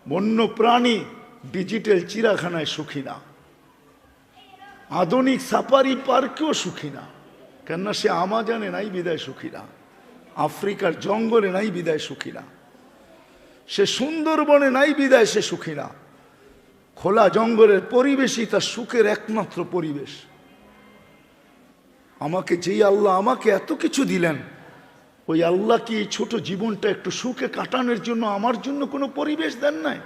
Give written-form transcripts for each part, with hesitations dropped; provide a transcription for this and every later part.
বন্য প্রাণী ডিজিটাল চিড়িয়াখানায় সুখী না, আধুনিক সাফারি পার্কেও সুখী না। কেননা সে আমাজনে নাই বিদায় সুখী না, আফ্রিকার জঙ্গলে নাই বিদায় সুখী না, সে সুন্দরবনে নাই বিদায় সে সুখী না। খোলা জঙ্গলের পরিবেশই তার সুখের একমাত্র পরিবেশ। আমাকে যেই আল্লাহ আমাকে এত কিছু দিলেন, ওই আল্লাহ কি এই ছোট জীবনটা একটু সুখে কাটানোর জন্য আমার জন্য কোনো পরিবেশ দেন নাই?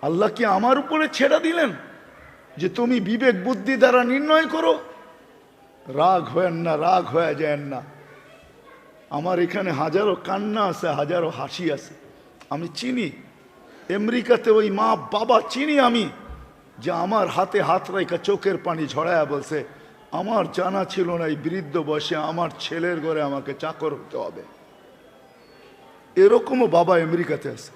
আল্লাহ কি আমার উপরে ছেড়ে দিলেন যে তুমি বিবেক বুদ্ধি দ্বারা নির্ণয় করো? রাগ হয়েন না, রাগ হয়ে যায় না। আমার এখানে হাজারো কান্না আছে, হাজারো হাসি আছে। আমি চিনি আমেরিকাতে ওই মা বাবা চিনি আমি, যে আমার হাতে হাত রেখা চোখের পানি ঝরায়া বলছে আমার জানা ছিল না এই বৃদ্ধ বয়সে আমার ছেলের ঘরে আমাকে চাকর হতে হবে। এরকমও বাবা আমেরিকাতে আছে।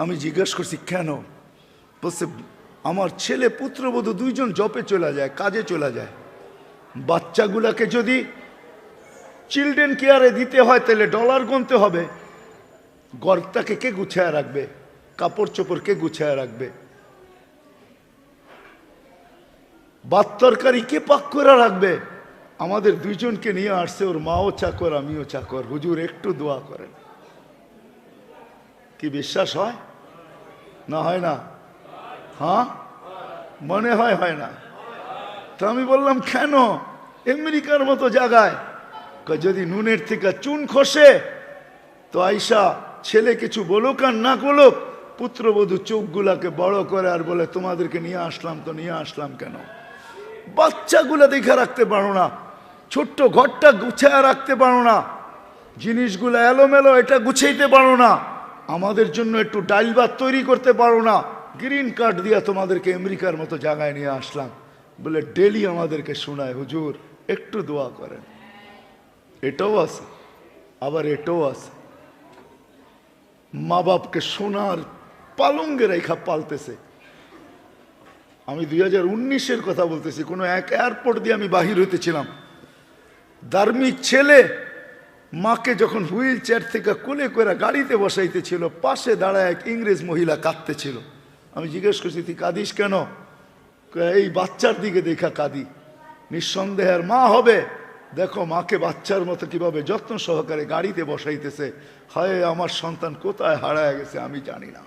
আমি জিজ্ঞেস করছি কেন? বলছে আমার ছেলে পুত্রবধূ দুইজন জবে চলে যায়, কাজে চলে যায়। বাচ্চাগুলাকে যদি চিলড্রেন কেয়ারে দিতে হয় তাহলে ডলার গুনতে হবে। ঘরটাকে কে গুছায় রাখবে? কাপড় চোপড় কে গুছায় রাখবে? ভাত তরকারি কে পাক করে রাখবে? আমাদের দুইজনকে নিয়ে আসছে, ওর মাও চাকর আমিও চাকর। হুজুর একটু দোয়া করেন। কি বিশ্বাস হয় না? হয় না? হ্যাঁ মনে হয় হয় না? তো আমি বললাম কেন? আমেরিকার মতো জায়গায় যদি নুনের থেকে চুন খসে তো আইসা ছেলে কিছু বলুক আর না বলুক, পুত্রবধূ চোখগুলাকে বড় করে আর বলে তোমাদেরকে নিয়ে আসলাম। তো নিয়ে আসলাম কেন? বাচ্চাগুলা দেখে রাখতে পারো না, ছোট্ট ঘরটা গুছায় রাখতে পারো না, জিনিসগুলো এলোমেলো এটা গুছাইতে পারো না, আমাদের জন্য একটু ডাইল ভাত তৈরি করতে পারো না। গ্রিন কার্ড দিয়ে তোমাদেরকে আমেরিকার মতো জায়গায় নিয়ে আসলাম বলে ডেলি আমাদেরকে শোনায় হুজুর একটু দোয়া করেন। এটাও আছে, আবার এটাও আছে। মা বাপকে সোনার পালঙ্গে রেখা পালতেছে। আমি 2019-এর কথা বলতেছি, কোনো এক এয়ারপোর্ট দিয়ে আমি বাহির হইতেছিলাম। ধার্মিক ছেলে মাকে যখন হুইল চেয়ার থেকে কোলে করে গাড়িতে বসাইতেছিল, পাশে দাঁড়ায় এক ইংরেজ মহিলা কাঁদতেছিল। আমি জিজ্ঞেস করছি তুই কাঁদিস কেন? এই বাচ্চার দিকে দেখা কাঁদি। নিঃসন্দেহের মা হবে, দেখো মাকে বাচ্চার মতো কিভাবে যত্ন সহকারে গাড়িতে বসাইতেছে। হায় আমার সন্তান কোথায় হারায় গেছে আমি জানি না।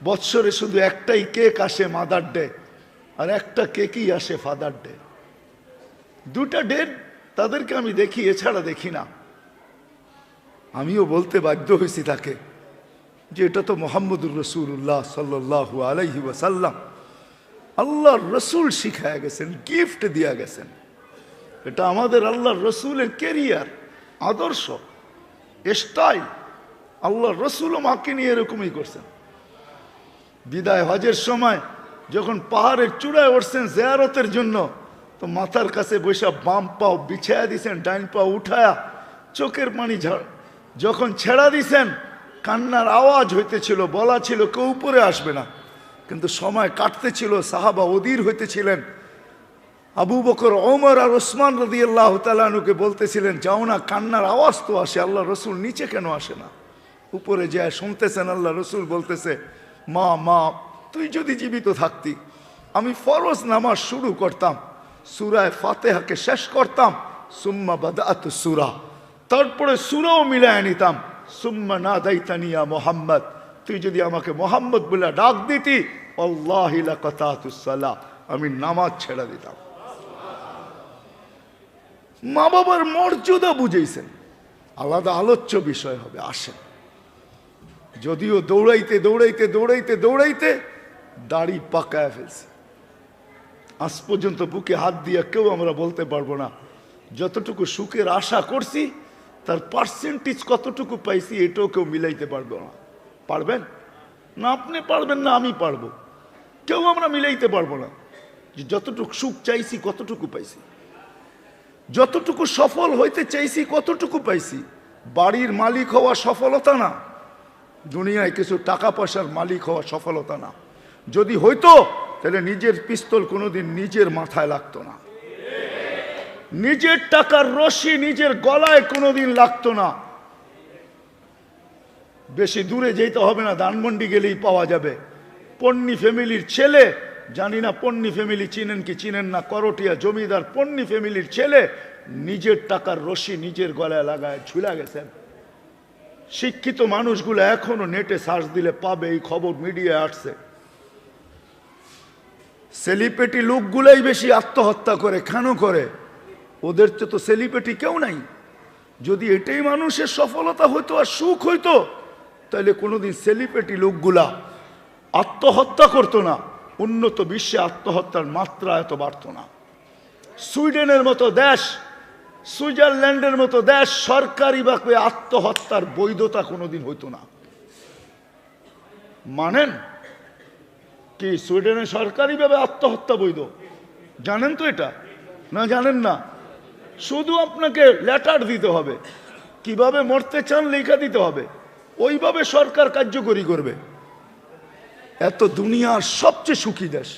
বৎসরে শুধু একটাই কেক আসে মাদার ডে, আর একটা কেকই আসে ফাদার ডে। দুটা ডেট তাদেরকে আমি দেখি, এছাড়া দেখি না। আমিও বলতে বাধ্য হয়েছি তাকে যে এটা তো মোহাম্মদুর রসুল্লাহ সাল্লাল্লাহু আলাইহি ওয়াসাল্লাম, আল্লাহর রসুল শিখায় গেছেন, গিফট দিয়া গেছেন। এটা আমাদের আল্লাহর রসুলের কেরিয়ার, আদর্শ, স্টাইল। আল্লাহর রসুলও মাকে নিয়ে এরকমই করছেন। বিদায় হজের সময় যখন পাহাড়ের চূড়ায় উঠছেন জিয়ারতের জন্য, তো মাথার কাছে বৈশা বাম পাও বিছায়া দিছেন, ডাইন পাও উঠায়া চোখের পানি যখন ছেড়া দিছেন, কান্নার আওয়াজ হইতেছিল, বলা ছিল কেউ উপরে আসবে না। কিন্তু সময় কাটতেছিল, সাহাবা অধীর হইতেছিলেন। আবু বকর, ওমর আর ওসমান রাদিয়াল্লাহু তাআলা আনহুকে বলতেছিলেন যাও না, কান্নার আওয়াজ তো আসে, আল্লাহ রসুল নিচে কেন আসে না? উপরে যায় শুনতেছেন আল্লাহ রসুল বলতেছে মা মা তুই যদি জীবিত থাকতি আমি ফরজ নামাজ শুরু করতাম, সূরায়ে ফাতিহাকে শেষ করতাম, সুম্মা বাদাতু সূরা, তারপরে সূরাও মিলায় নিতাম, সুম্মা নাদাইতানি ইয়া মুহাম্মদ, তুই যদি আমাকে মোহাম্মদ বলে ডাক দিতি আল্লাহি লাকাতাতুস সালাহ, আমি নামাজ ছেড়ে দিতাম। মা বাবার মর্যাদা বুঝেছেন, আলাদা আলোচ্য বিষয় হবে, আসেন। যদিও দৌড়াইতে দৌড়াইতে দৌড়াইতে দৌড়াইতে দাড়ি পাকায় ফেলছে। আজ পর্যন্ত বুকে হাত দিয়ে কেউ আমরা বলতে পারবো না যতটুকু সুখের আশা করছি তার পার্সেন্টেজ কতটুকু পাইছি, এটাও কেউ মিলাইতে পারবো না। পারবেন না? আপনি পারবেন না, আমি পারবো। কেউ আমরা মিলাইতে পারবো না যে যতটুকু সুখ চাইছি কতটুকু পাইছি, যতটুকু সফল হইতে চাইছি কতটুকু পাইছি। বাড়ির মালিক হওয়া সফলতা না, দুনিয়ায় কিছু টাকা পয়সার মালিক হওয়া সফলতা না। যদি হইতো তাহলে নিজের পিস্তল কোনোদিন নিজের মাথায় লাগতো না, নিজের টাকার রশি নিজের গলায় কোনোদিন লাগতো না। বেশি দূরে যেতে হবে না, ধানমন্ডি গেলেই পাওয়া যাবে। পন্নী ফ্যামিলির ছেলে, জানি না পন্নী ফ্যামিলি চিনেন কি চিনেন না, করটিয়া জমিদার পন্নী ফ্যামিলির ছেলে নিজের টাকার রশি নিজের গলায় লাগায় ঝুলা গেছেন। শিক্ষিত মানুষগুলো এখনো নেটে সার্চ দিলে পাবে, এই খবর মিডিয়ায় আসছে। সেলিব্রিটি লোকগুলাই বেশি আত্মহত্যা করে, কেন করে? ওদের তো সেলিব্রিটি কেউ নাই। যদি এটাই মানুষের সফলতা হইতো আর সুখ হইতো, তাহলে কোনোদিন সেলিব্রিটি লোকগুলা আত্মহত্যা করতো না, উন্নত বিশ্বে আত্মহত্যার মাত্রা এত বাড়তো না। সুইডেনের মতো দেশ, সুইজারল্যান্ডের মতো দেশ সরকারিভাবে আত্মহত্যার বৈধতা কোনোদিন হইতো না। মানেন কি সুইডেনে সরকারিভাবে আত্মহত্যা বৈধ? জানেন তো এটা? না জানেন না? শুধু আপনাকে লেটার দিতে হবে, কিভাবে মরতে চান লেখা দিতে হবে, ওইভাবে সরকার কার্যকরী করবে। এত দুনিয়ার সবচেয়ে সুখী দেশ।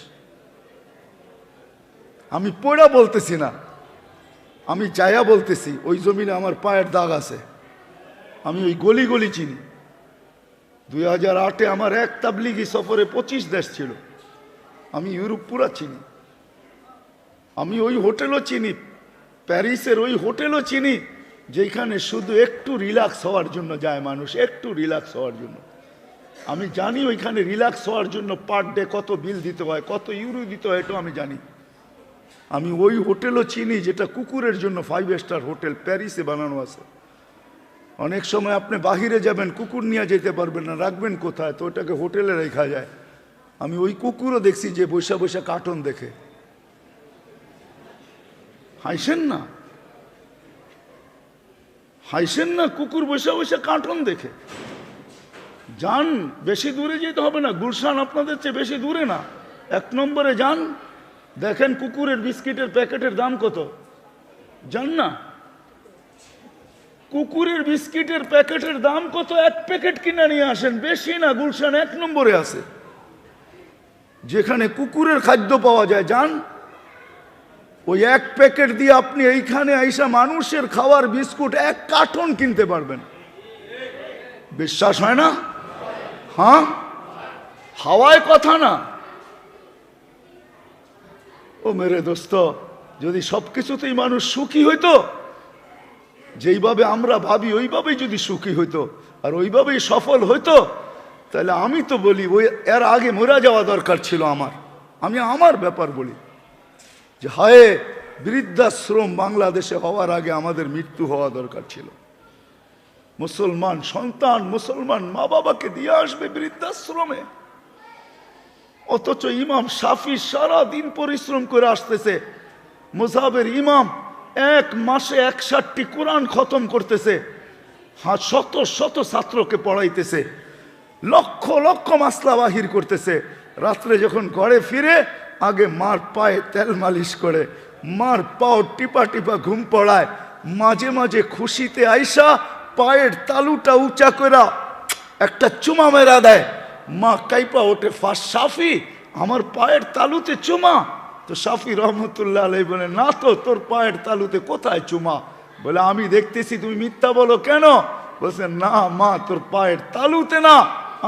আমি পড়া বলতেছি না, আমি যায়া বলতেছি, ওই জমিনে আমার পায়ের দাগ আছে। আমি ওই গলি গলি চিনি। 2008-এ আমার এক তাবলিগি সফরে 25 দেশ ছিল। আমি ইউরোপ পুরা চিনি। আমি ওই হোটেলও চিনি, প্যারিসের ওই হোটেলও চিনি, যেখানে শুধু একটু রিল্যাক্স হওয়ার জন্য যায় মানুষ, একটু রিল্যাক্স হওয়ার জন্য। আমি জানি ওইখানে রিল্যাক্স হওয়ার জন্য পার ডে কত বিল দিতে হয়, কত ইউরো দিতে হয়, এটা আমি জানি। আমি ওই হোটেলও চিনি যেটা কুকুরের জন্য 5 স্টার হোটেল প্যারিসে বানানো আছে। অনেক সময় আপনি বাহিরে যাবেন, কুকুর নিয়ে যেতে পারবেন না, রাখবেন কোথায়? তো ওটাকে হোটেলে রেখা যায়। আমি ওই কুকুরও দেখছি যে বৈশা বৈশা কার্টুন দেখে। হাসেন না, হাসেন না, কুকুর বৈশা বৈশা কার্টুন দেখে। যান, বেশি দূরে যেতে হবে না, গুলশান আপনাদের চেয়ে বেশি দূরে না, 1 নম্বরে যান, দেখেন কুকুরের বিস্কিটের প্যাকেটের দাম কত। জান না কুকুরের বিস্কিটের প্যাকেটের দাম কত? 1 প্যাকেট কিনে নিয়ে আসেন, বেশি না, গুলশান 1 নম্বরে আছে, যেখানে কুকুরের খাদ্য পাওয়া যায়। যান, ওই 1 প্যাকেট দিয়ে আপনি এইখানে আইসা মানুষের খাওয়ার বিস্কুট 1 কার্টন কিনতে পারবেন। বিশ্বাস হয় না? হ্যাঁ, হাওয়ায় কথা না। ও মেরে দোস্ত, যদি সবকিছুতেই মানুষ সুখী হইতো, যেইভাবে আমরা ভাবি ওইভাবেই যদি সুখী হইতো আর ওইভাবেই সফল হইতো, তাহলে আমি তো বলি ওই এর আগে মরে যাওয়া দরকার ছিল আমার। আমি আমার ব্যাপার বলি যে হায়, বৃদ্ধাশ্রম বাংলাদেশে হওয়ার আগে আমাদের মৃত্যু হওয়া দরকার ছিল। মুসলমান সন্তান, মুসলমান মা বাবাকে দিয়ে আসবে বৃদ্ধাশ্রমে, অথচ ইমাম শাফি সারা দিন পরিশ্রম করে আসতেছে। মুযহাবের ইমাম 1 মাসে 61টি কোরআন খতম করতেছে, শত শত ছাত্রকে পড়াইতেছে, লক্ষ লক্ষ মাসলা বাহির করতেছে। রাত্রে যখন ঘরে ফিরে আগে মার পায়ে তেল মালিশ করে, মার পাও টিপা টিপা ঘুম পড়ায়, মাঝে মাঝে খুশিতে আইসা পায়ের তালুটা উঁচা করে একটা চুমা মেরা দেয়। মা কাইপা ওঠে, ফাঁস শাফি আমার পায়ের তালুতে চুমা? তো শাফি রহমতুল্লাহ আলাইহি বলে, না তো, তোর পায়ের তালুতে কোথায় চুমা? বলে, আমি দেখতেছি তুমি মিথ্যা বলো কেন? বলছে, না মা, তোর পায়ের তালুতে না,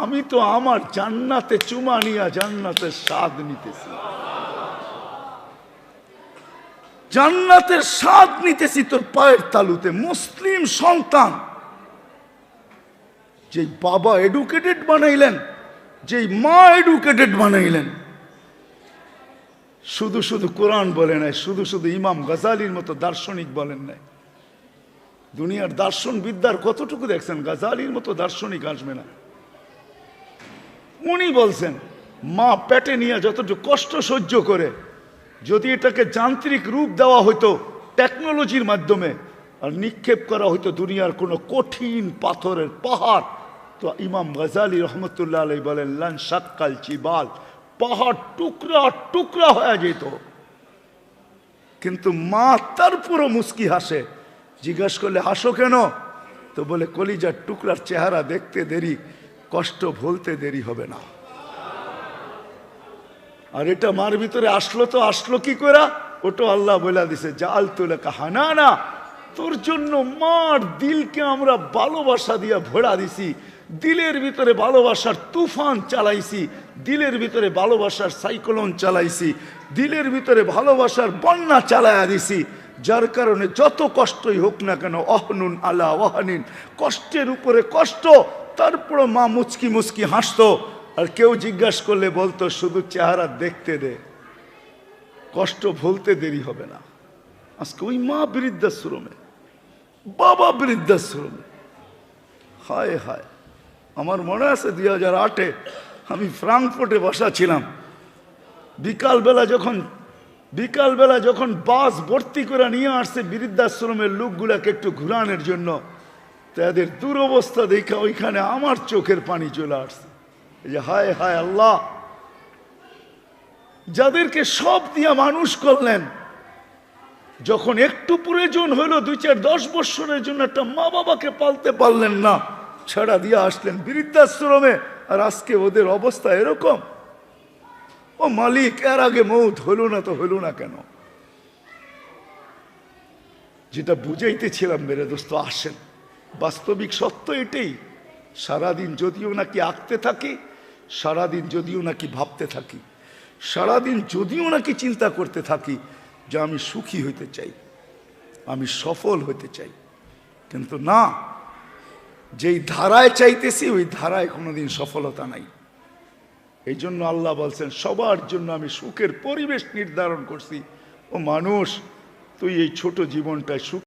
আমি তো আমার জান্নাতে চুমা নিয়া জান্নাতের স্বাদ নিতেছি, জান্নাতের স্বাদ নিতেছি তোর পায়ের তালুতে। মুসলিম সন্তান, যে বাবা এডুকেটেড বানাইলেন, যেই মা এডুকেটেড বানাইলেন, শুধু শুধু কোরআন বলে নাই, শুধু শুধু ইমাম গাজালির মতো দার্শনিক বলেন নাই। দুনিয়ার দার্শন বিদ্যার কতটুকু দেখছেন? গাজালির মতো দার্শনিক আসবে না। উনি বলছেন মা পেটে নিয়ে যতটুকু কষ্ট সহ্য করে, যদি এটাকে যান্ত্রিক রূপ দেওয়া হতো টেকনোলজির মাধ্যমে আর নিক্ষেপ করা হতো দুনিয়ার কোনো কঠিন পাথরের পাহাড়, তো ইমাম গাজালি রহমতুল্লাহ আলাইহি বলেন, লান শাক্কাল জিবাল, পাহাড় টুকরা টুকরা হয়ে যেত। কিন্তু মা তারপরও মুস্কি হাসে। জিজ্ঞাসা করলে হাসো কেন? তো বলে, কলিজার টুকরার চেহারা দেখতে দেরি, কষ্ট ভুলতে দেরি হবে না। আর এটা মার ভিতরে আসলো তো আসলো কি করে? ওটা আল্লাহ বলে দিছে, জাল তুলে হানানা, তোর জন্য মার দিলকে আমরা ভালোবাসা দিয়া ভরা দিছি, দিলের ভিতরে ভালোবাসার তুফান চালাইছি, দিলের ভিতরে ভালোবাসার সাইক্লোন চালাইছি, দিলের ভিতরে ভালোবাসার বন্যা চালাইয়া দিছি, যার কারণে যত কষ্টই হোক না কেন, অহনুন আলা ওয়াহানিন, কষ্টের উপরে কষ্ট, তারপর মা মুচকি মুচকি হাসতো। আর কেউ জিজ্ঞাসা করলে বলতো শুধু চেহারা দেখতে দে, কষ্ট ভুলতে দেরি হবে না। আজকে ওই মা বৃদ্ধাশ্রমে, বাবা বৃদ্ধাশ্রমে। হায় হায়, আমার মনে আছে 2008-এ আমি ফ্রাঙ্কফুর্টে বসা ছিলাম। বিকালবেলা যখন বাস ভর্তি করে নিয়ে আসছে বৃদ্ধাশ্রমের লোকগুলাকে একটু ঘুরানোর জন্য, তাদের দুরবস্থা দেখে ওইখানে আমার চোখের পানি চলে আসছে। এই যে হায় হায় আল্লাহ, যাদেরকে সব দিয়া মানুষ করলেন, যখন একটু প্রয়োজন হলো 2-4-10 বৎসরের জন্য একটা মা বাবাকে পালতে পারলেন না, ছাড়া দিয়ে আসলেন বৃদ্ধাশ্রমে। আর আজকে ওদের অবস্থা এরকম। ও মালিক, এর আগে মৌত হলো না তো হলো না কেন? যেটা বুঝাইতেছিলাম মেরে দোস্ত, আসেন, বাস্তবিক সত্য এটাই। সারাদিন যদিও নাকি আঁকতে থাকি, সারাদিন যদিও নাকি ভাবতে থাকি, সারাদিন যদিও নাকি চিন্তা করতে থাকি যে আমি সুখী হইতে চাই, আমি সফল হইতে চাই, কিন্তু না, যেই ধারায় চাইতেছি ওই ধারায় কোনোদিন সফলতা নাই। এই জন্য আল্লাহ বলছেন সবার জন্য আমি সুখের পরিবেশ নির্ধারণ করছি। ও মানুষ, তুই এই ছোট জীবনটায় সুখ